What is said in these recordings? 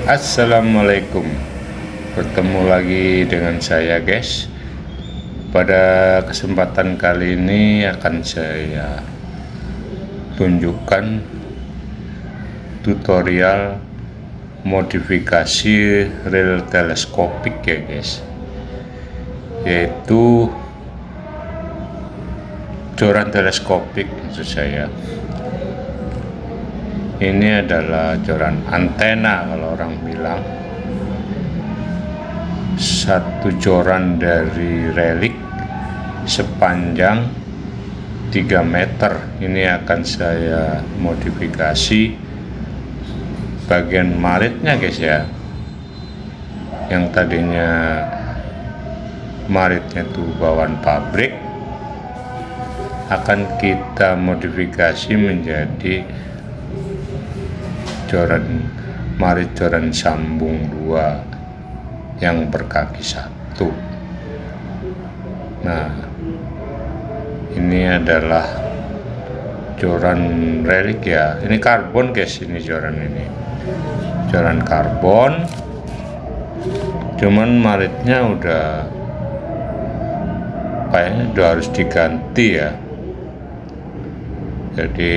Assalamualaikum. Bertemu lagi dengan saya guys. Pada kesempatan kali ini akan saya tunjukkan tutorial modifikasi reel teleskopik ya guys, yaitu joran teleskopik maksud saya. Ini adalah joran antena kalau orang bilang, satu joran dari relik sepanjang 3 meter. Ini akan saya modifikasi bagian maritnya guys ya, yang tadinya maritnya itu bawaan pabrik akan kita modifikasi menjadi marit joran sambung 2 yang berkaki 1. Nah, ini adalah joran relik ya. Ini karbon guys, ini joran karbon, cuman maritnya kayaknya udah harus diganti ya. Jadi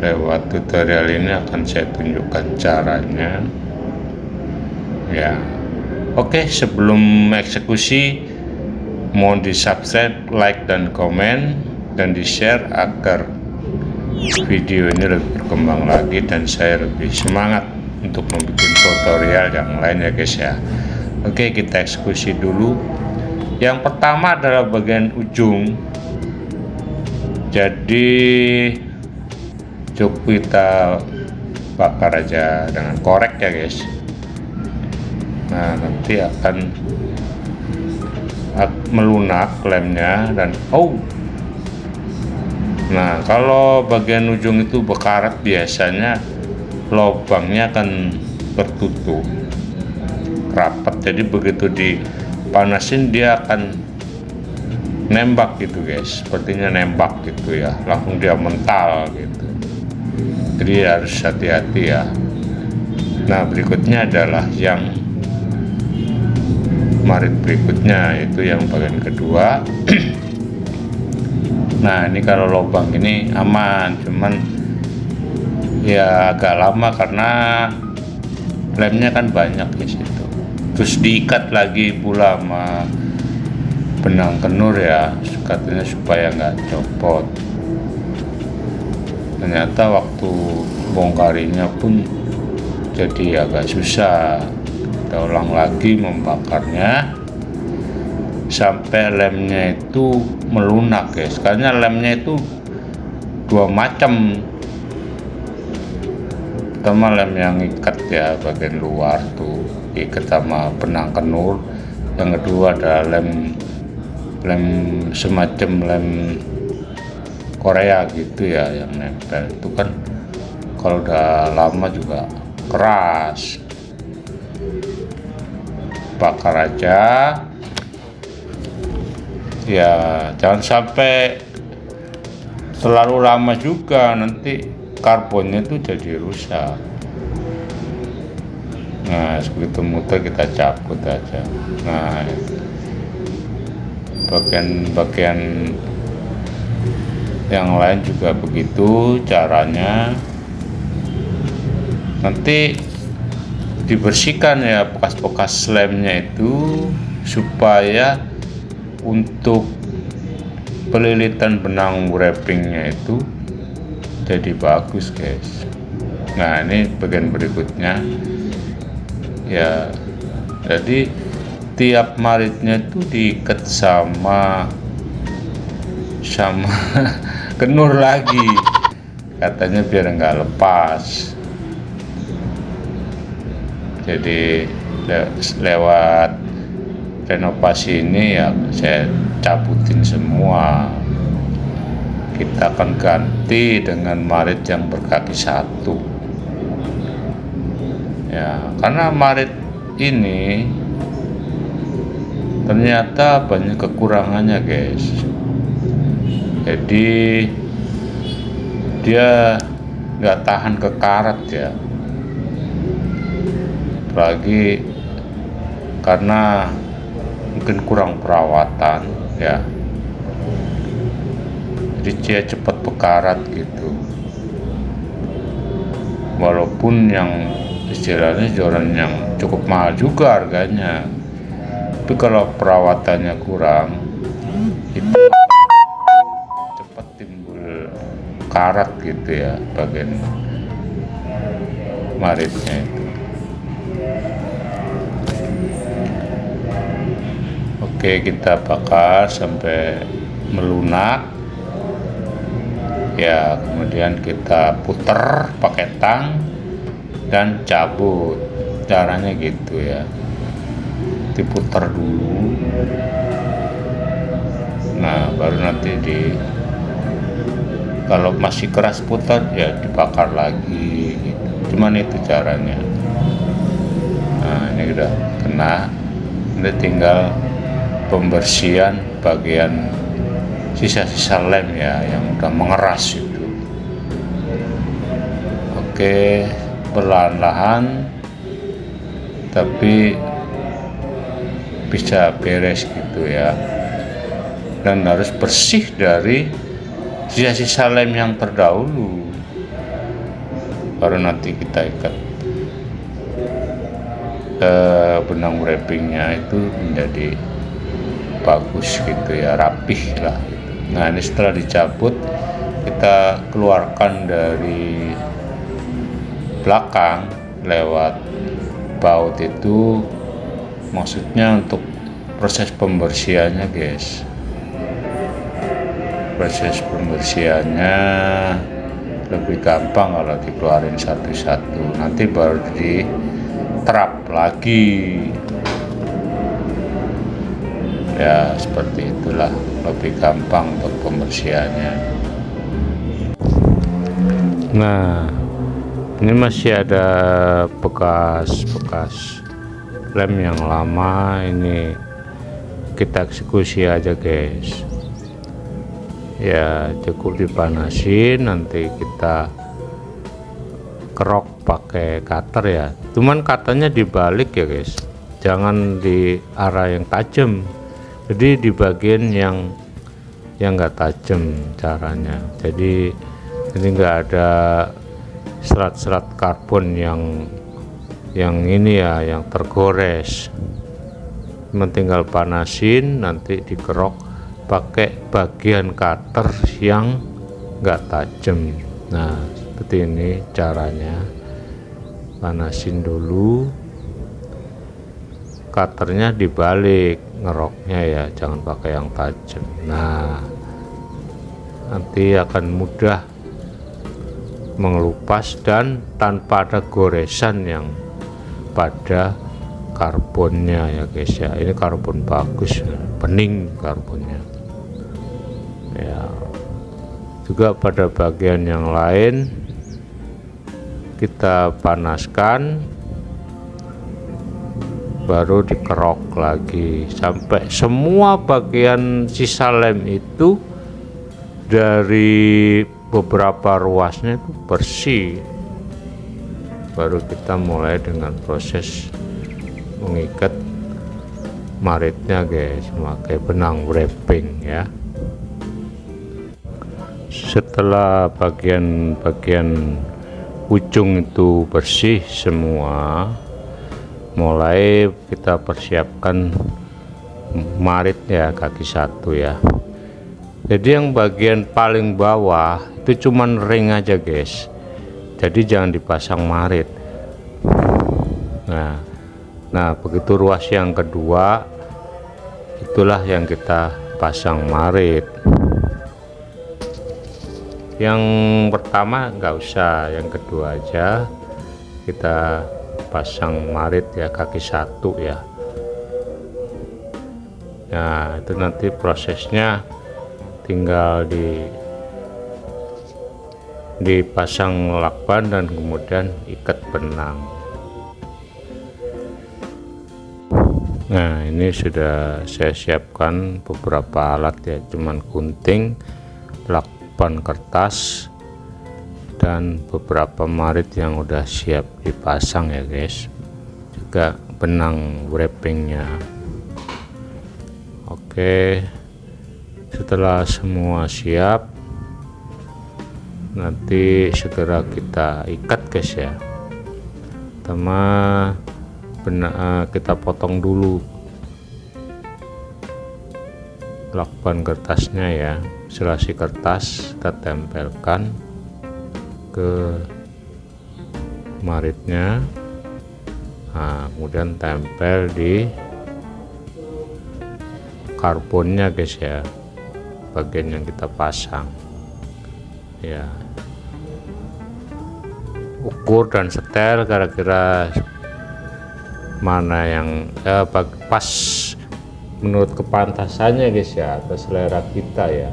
lewat tutorial ini akan saya tunjukkan caranya ya. Oke, sebelum eksekusi mohon di subscribe, like dan komen, dan di share agar video ini lebih berkembang lagi dan saya lebih semangat untuk membuat tutorial yang lain ya guys ya. Oke, kita eksekusi dulu. Yang pertama adalah bagian ujung. Jadi cukup kita bakar aja dengan korek ya guys. Nah, nanti akan melunak lemnya dan nah, kalau bagian ujung itu bekarat biasanya lubangnya akan tertutup rapat, jadi begitu dipanasin dia akan nembak gitu guys, sepertinya nembak gitu ya, langsung dia mental gitu. Jadi harus hati-hati ya. Nah, berikutnya adalah yang marit berikutnya, itu yang bagian kedua. Nah, ini kalau lubang ini aman, cuman ya agak lama karena lemnya kan banyak di situ. Terus diikat lagi pula sama benang kenur ya, katanya supaya nggak copot. Ternyata waktu bongkarinya pun jadi agak susah. Kita ulang lagi membakarnya sampai lemnya itu melunak guys. Karena lemnya itu 2 macam. Pertama lem yang ikat ya, bagian luar tuh ikat sama benang kenur. Yang kedua ada lem semacam lem Korea gitu ya, yang nempel itu kan kalau udah lama juga keras. Bakar aja ya, jangan sampai terlalu lama juga, nanti karbonnya itu jadi rusak. Nah, begitu muter kita cabut aja. Nah, itu bagian yang lain juga begitu caranya. Nanti dibersihkan ya bekas-bekas lemnya itu, supaya untuk pelilitan benang wrappingnya itu jadi bagus guys. Nah, ini bagian berikutnya ya. Jadi tiap maritnya itu diikat sama kenur lagi, katanya biar nggak lepas. Jadi lewat renovasi ini ya saya cabutin semua. Kita akan ganti dengan marit yang berkaki 1 ya, karena marit ini ternyata banyak kekurangannya guys. Jadi dia nggak tahan ke karat ya. apalagi karena mungkin kurang perawatan ya, jadi dia cepat bekarat gitu, walaupun yang istilahnya joran yang cukup mahal juga harganya, tapi kalau perawatannya kurang itu cepat timbul karat gitu ya bagian maritnya itu. Oke, kita bakar sampai melunak ya, kemudian kita puter pakai tang dan cabut. Caranya gitu ya, diputer dulu, nah baru nanti kalau masih keras putar ya dibakar lagi gitu. Cuman itu caranya. Nah ini udah kena, ini tinggal pembersihan bagian sisa-sisa lem ya yang udah mengeras itu. Oke, perlahan-lahan tapi bisa beres gitu ya, dan harus bersih dari sisa-sisa lem yang terdahulu, baru nanti kita ikat benang wrappingnya itu menjadi bagus gitu ya, rapih lah gitu. Nah ini setelah dicabut, kita keluarkan dari belakang lewat baut itu, maksudnya untuk proses pembersihannya guys. Proses pembersihannya lebih gampang kalau dikeluarin satu-satu, nanti baru diterap lagi ya, seperti itulah, lebih gampang untuk pembersihannya. Nah ini masih ada bekas lem yang lama, ini kita eksekusi aja guys ya, cukup dipanasin, nanti kita kerok pakai cutter ya, cuman cutternya dibalik ya guys, jangan di arah yang tajam, jadi di bagian yang nggak tajam caranya, jadi nggak ada serat-serat karbon yang ini ya, yang tergores. Tinggal panasin, nanti dikerok pakai bagian cutter yang nggak tajam. Nah seperti ini caranya, panasin dulu, cutternya dibalik ngeroknya ya, jangan pakai yang tajam. Nah nanti akan mudah mengelupas dan tanpa ada goresan yang pada karbonnya ya guys ya. Ini karbon bagus, bening karbonnya ya. Juga pada bagian yang lain kita panaskan, baru dikerok lagi sampai semua bagian sisa lem itu dari beberapa ruasnya itu bersih, baru kita mulai dengan proses mengikat maritnya guys, memakai benang wrapping ya. Setelah bagian ujung itu bersih semua, mulai kita persiapkan marit ya, kaki satu ya. Jadi yang bagian paling bawah itu cuman ring aja guys, jadi jangan dipasang marit. Nah begitu ruas yang kedua, itulah yang kita pasang marit. Yang pertama nggak usah, yang kedua aja kita pasang marit ya, kaki satu ya. Nah itu nanti prosesnya tinggal dipasang lakban dan kemudian ikat benang. Nah ini sudah saya siapkan beberapa alat ya, cuman gunting, lakban kertas, dan beberapa marit yang udah siap dipasang ya guys. benang wrappingnya. Oke, setelah semua siap, nanti segera kita ikat guys ya. Pertama kita potong dulu lakban kertasnya ya, selasi kertas kita tempelkan ke maritnya. Nah, kemudian tempel di karbonnya guys ya, bagian yang kita pasang ya. Ukur dan setel kira-kira mana yang pas menurut kepantasannya guys ya, atau selera kita ya.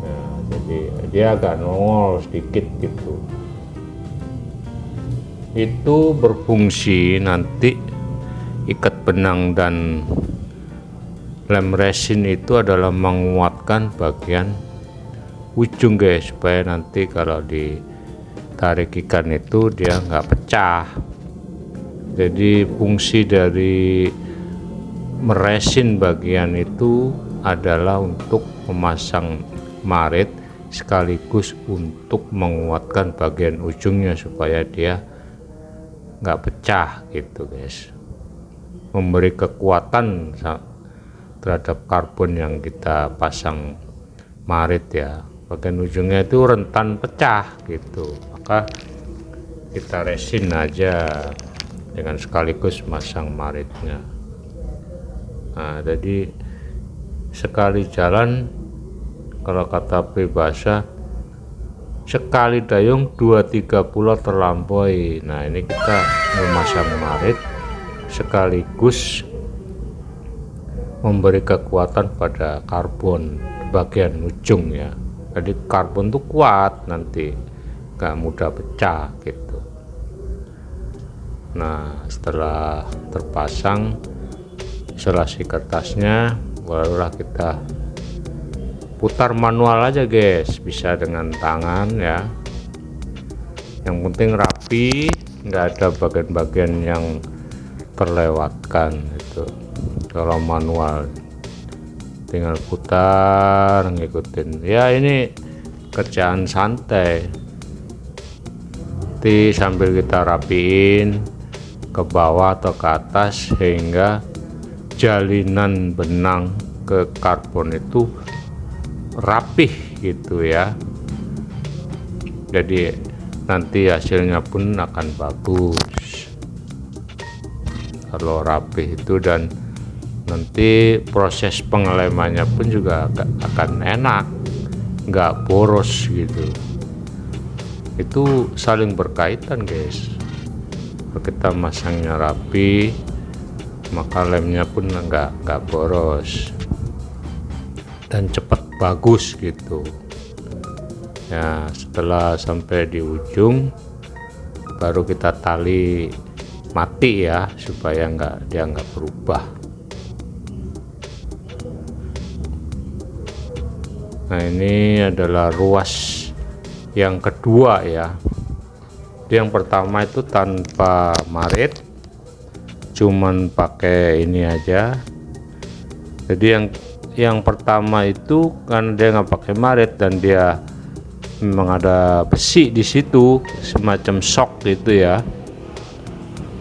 Nah, jadi dia agak nongol sedikit gitu. Itu berfungsi nanti ikat benang dan lem resin itu adalah menguatkan bagian ujung guys, supaya nanti kalau ditarik ikan itu dia nggak pecah. Jadi fungsi dari meresin bagian itu adalah untuk memasang marit sekaligus untuk menguatkan bagian ujungnya supaya dia nggak pecah gitu guys, memberi kekuatan terhadap karbon yang kita pasang marit ya. Bagian ujungnya itu rentan pecah gitu, maka kita resin aja dengan sekaligus masang maritnya. Nah, jadi sekali jalan, kalau kata peribahasa, sekali dayung 2-3 pulau terlampaui. Nah, ini kita memasang marit sekaligus memberi kekuatan pada karbon bagian ujung ya. Jadi karbon itu kuat, nanti gak mudah pecah gitu. Nah, setelah terpasang selasi kertasnya, barulah kita putar manual aja guys, bisa dengan tangan ya, yang penting rapi, nggak ada bagian-bagian yang terlewatkan itu. Kalau manual tinggal putar, ngikutin ya, ini kerjaan santai. Nanti sambil kita rapiin ke bawah atau ke atas sehingga jalinan benang ke karbon itu rapih gitu ya. Jadi nanti hasilnya pun akan bagus kalau rapih itu, dan nanti proses pengelemannya pun juga akan enak, nggak boros gitu. Itu saling berkaitan guys. Kalau kita masangnya rapi, maka lemnya pun nggak boros dan cepat bagus gitu ya. Setelah sampai di ujung, baru kita tali mati ya, supaya dia nggak berubah. Nah, ini adalah ruas yang kedua ya. Yang pertama itu tanpa marit, cuman pakai ini aja. Jadi yang pertama itu kan dia nggak pakai marit dan dia memang ada besi di situ, semacam shock gitu ya.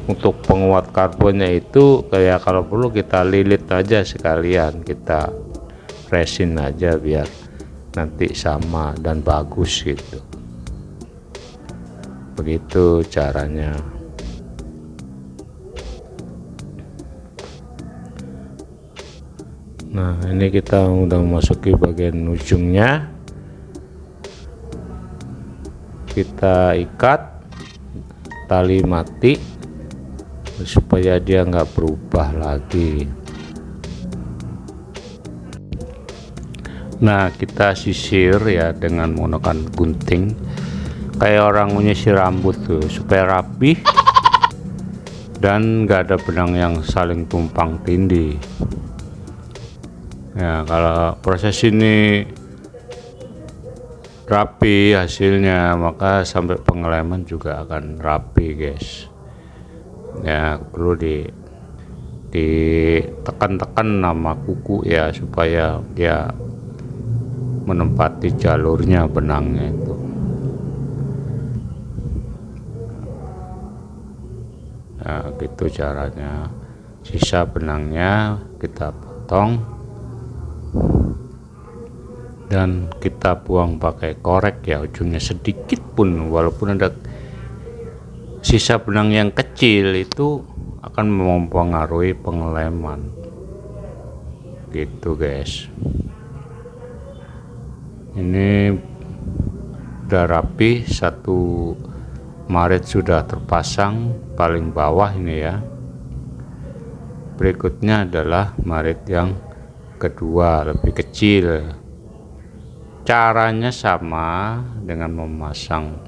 Untuk penguat karbonnya itu kayak kalau perlu kita lilit aja sekalian, kita resin aja biar nanti sama dan bagus gitu. Begitu caranya. Nah, ini kita udah memasuki bagian ujungnya. Kita ikat tali mati supaya dia nggak berubah lagi. Nah, kita sisir ya dengan menggunakan gunting kayak orang menyisir rambut tuh, supaya rapi dan nggak ada benang yang saling tumpang tindih. Ya, kalau proses ini rapi hasilnya, maka sampai pengeleman juga akan rapi guys. ya, perlu ditekan-tekan nama kuku ya, supaya dia menempati jalurnya benangnya itu. Nah, gitu caranya. Sisa benangnya kita potong dan kita buang pakai korek ya, ujungnya sedikit pun, walaupun ada sisa benang yang kecil itu akan mempengaruhi pengeleman gitu guys. Ini udah rapi, satu marit sudah terpasang paling bawah ini ya. Berikutnya adalah marit yang kedua, lebih kecil. Caranya sama dengan memasang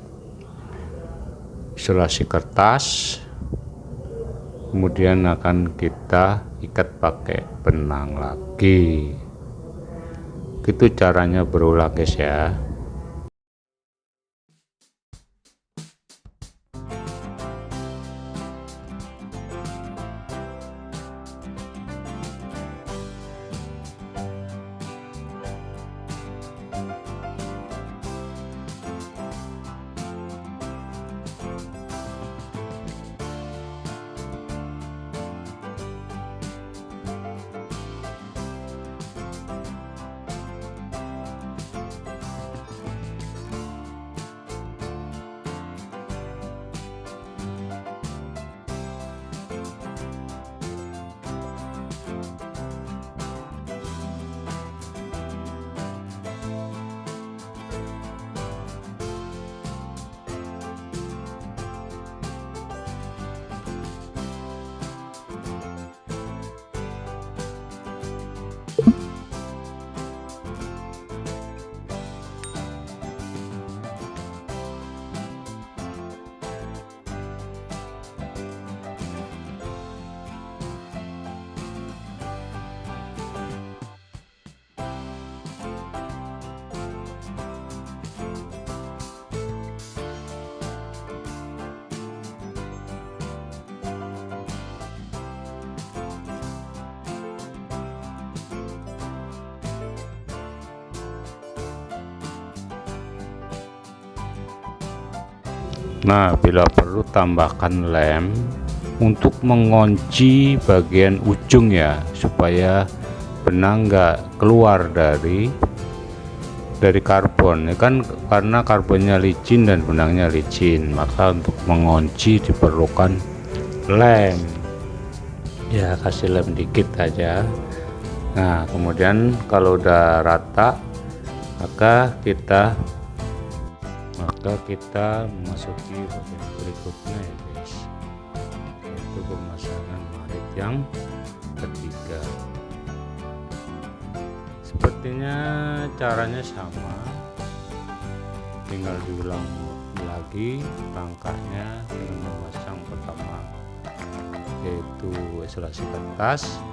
isolasi kertas, kemudian akan kita ikat pakai benang lagi. Itu caranya berulang guys ya. Nah, bila perlu tambahkan lem untuk mengunci bagian ujung ya, supaya benang nggak keluar dari karbon. Ini kan karena karbonnya licin dan benangnya licin, maka untuk mengunci diperlukan lem. Ya, kasih lem dikit aja. Nah, kemudian kalau udah rata, maka kita memasuki bagian berikutnya ya guys, yaitu pemasangan marit yang ketiga. Sepertinya caranya sama, tinggal diulang lagi langkahnya dengan memasang pertama yaitu isolasi kertas,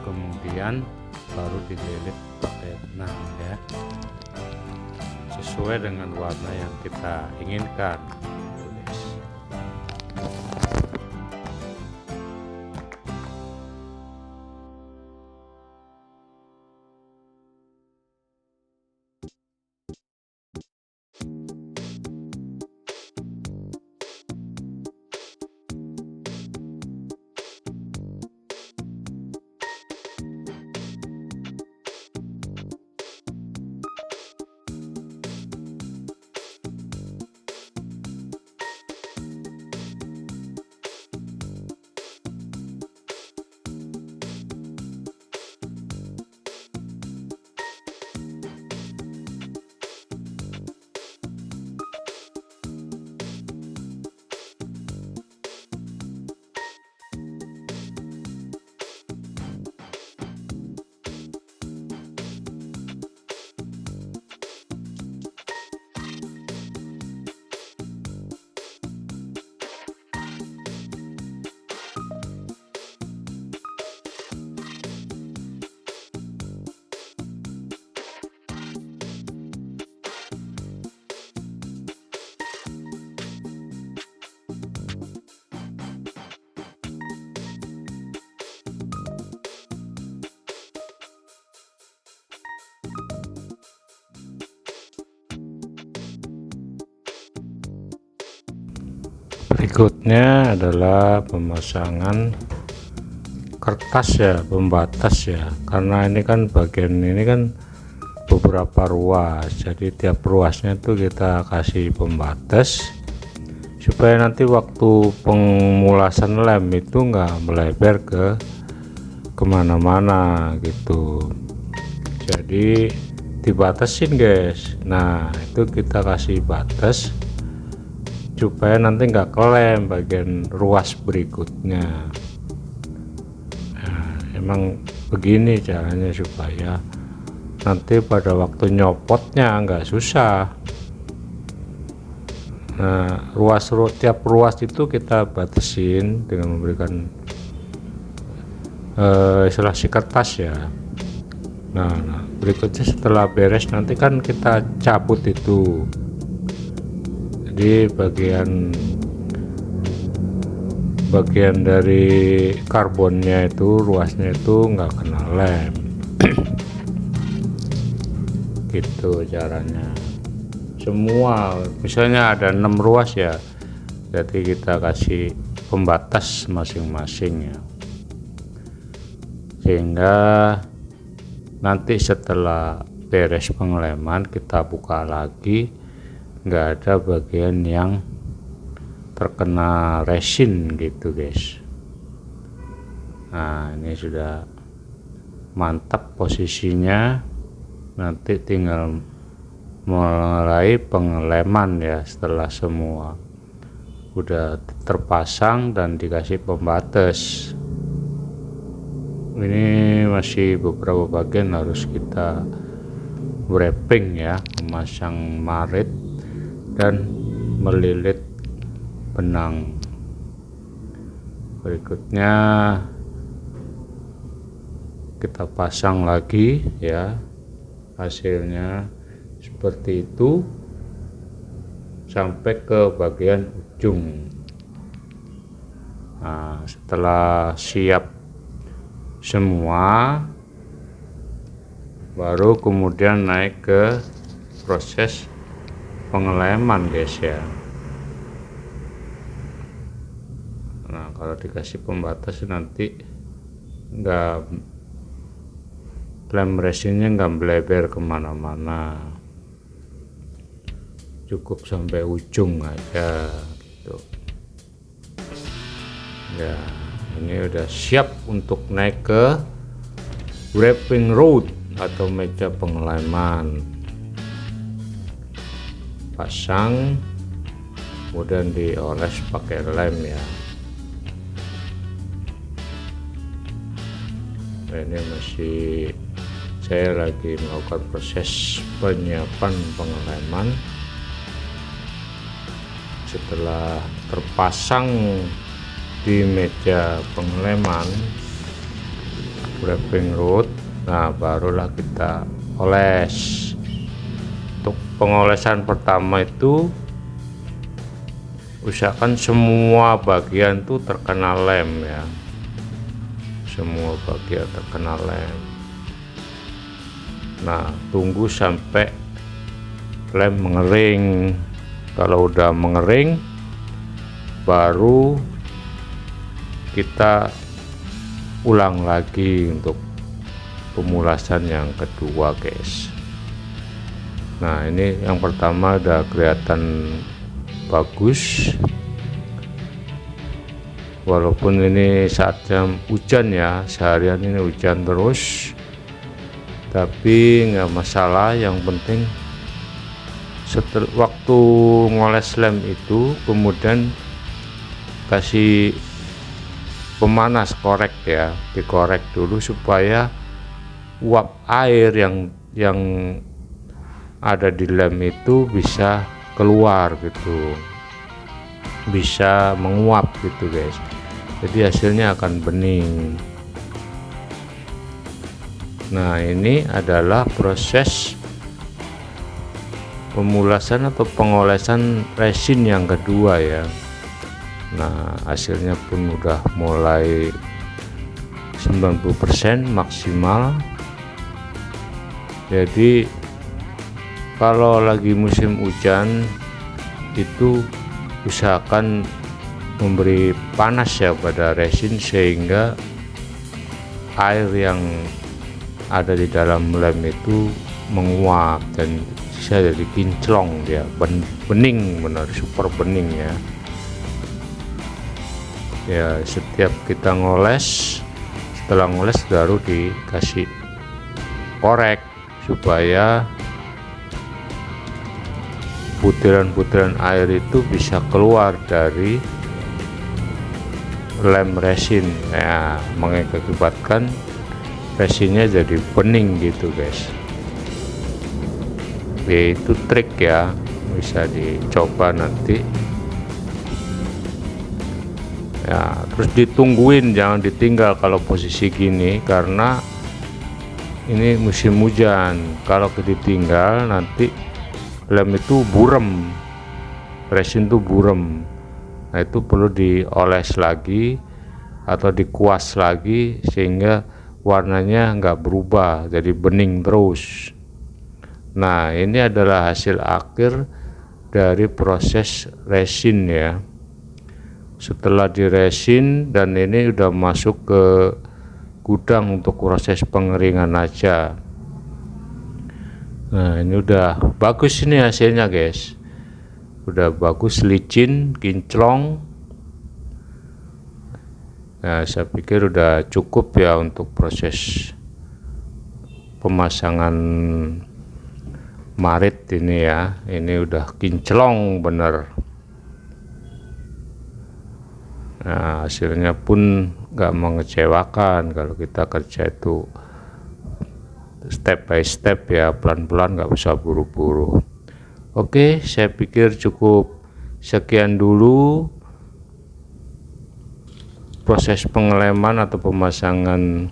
kemudian baru dililit pakai benang ya, sesuai dengan warna yang kita inginkan. Berikutnya adalah pemasangan kertas ya, pembatas ya, karena ini kan bagian ini kan beberapa ruas, jadi tiap ruasnya itu kita kasih pembatas supaya nanti waktu pemulasan lem itu nggak melebar ke kemana-mana gitu. Jadi dibatasin guys. Nah itu kita kasih batas supaya nanti nggak kelem bagian ruas berikutnya. Nah, emang begini caranya supaya nanti pada waktu nyopotnya nggak susah. Nah tiap ruas itu kita batasin dengan memberikan isolasi kertas ya. Nah berikutnya setelah beres nanti kan kita cabut itu. Jadi bagian dari karbonnya itu, ruasnya itu nggak kena lem. Gitu caranya. Semua misalnya ada 6 ruas ya, jadi kita kasih pembatas masing-masing ya, sehingga nanti setelah beres pengeleman kita buka lagi, nggak ada bagian yang terkena resin gitu guys. Nah ini sudah mantap posisinya, nanti tinggal mulai pengeleman ya. Setelah semua udah terpasang dan dikasih pembatas, ini masih beberapa bagian harus kita wrapping ya, memasang marit dan melilit benang. Berikutnya kita pasang lagi ya, hasilnya seperti itu sampai ke bagian ujung. Nah setelah siap semua baru kemudian naik ke proses pengeleman guys ya. Nah kalau dikasih pembatas nanti lem resinnya nggak melebar kemana-mana, cukup sampai ujung aja gitu ya. Ini udah siap untuk naik ke wrapping road atau meja pengeleman. Pasang kemudian dioles pakai lem ya. Nah, ini masih saya lagi melakukan proses penyiapan pengeleman. Setelah terpasang di meja pengeleman wrapping road, nah barulah kita oles. Untuk pengolesan pertama itu usahakan semua bagian tuh terkena lem ya, semua bagian terkena lem. Nah tunggu sampai lem mengering. Kalau udah mengering baru kita ulang lagi untuk pemulasan yang kedua guys. Nah ini yang pertama udah kelihatan bagus, walaupun ini saat jam hujan ya, seharian ini hujan terus, tapi nggak masalah. Yang penting setelah waktu ngoles lem itu kemudian kasih pemanas korek ya, dikorek dulu supaya uap air yang ada di lem itu bisa keluar gitu, bisa menguap gitu guys, jadi hasilnya akan bening. Nah ini adalah proses pemulasan atau pengolesan resin yang kedua ya. Nah hasilnya pun udah mulai 90% maksimal. Jadi kalau lagi musim hujan itu usahakan memberi panas ya pada resin, sehingga air yang ada di dalam lem itu menguap dan bisa jadi kinclong, dia bening, benar super bening ya. Ya, setiap kita ngoles, setelah ngoles baru dikasih korek supaya butiran-butiran air itu bisa keluar dari lem resin, ya, mengakibatkan resinnya jadi bening gitu guys. Itu trik ya, bisa dicoba nanti ya. Terus ditungguin, jangan ditinggal kalau posisi gini, karena ini musim hujan. Kalau ditinggal nanti lem itu burem, resin itu burem. Nah, itu perlu dioles lagi atau dikuas lagi sehingga warnanya nggak berubah, jadi bening terus. Nah, ini adalah hasil akhir dari proses resin ya. Setelah diresin dan ini udah masuk ke gudang untuk proses pengeringan aja. Nah, ini udah bagus ini hasilnya guys, udah bagus, licin, kinclong. Nah, saya pikir udah cukup ya untuk proses pemasangan marit ini ya. Ini udah kinclong bener. Nah, hasilnya pun nggak mengecewakan kalau kita kerja itu step by step ya, pelan-pelan, nggak usah buru-buru. Oke, saya pikir cukup sekian dulu proses pengeleman atau pemasangan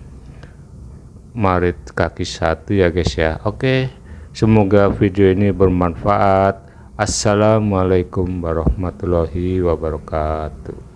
marit kaki 1 ya guys ya. Oke, semoga video ini bermanfaat. Assalamualaikum warahmatullahi wabarakatuh.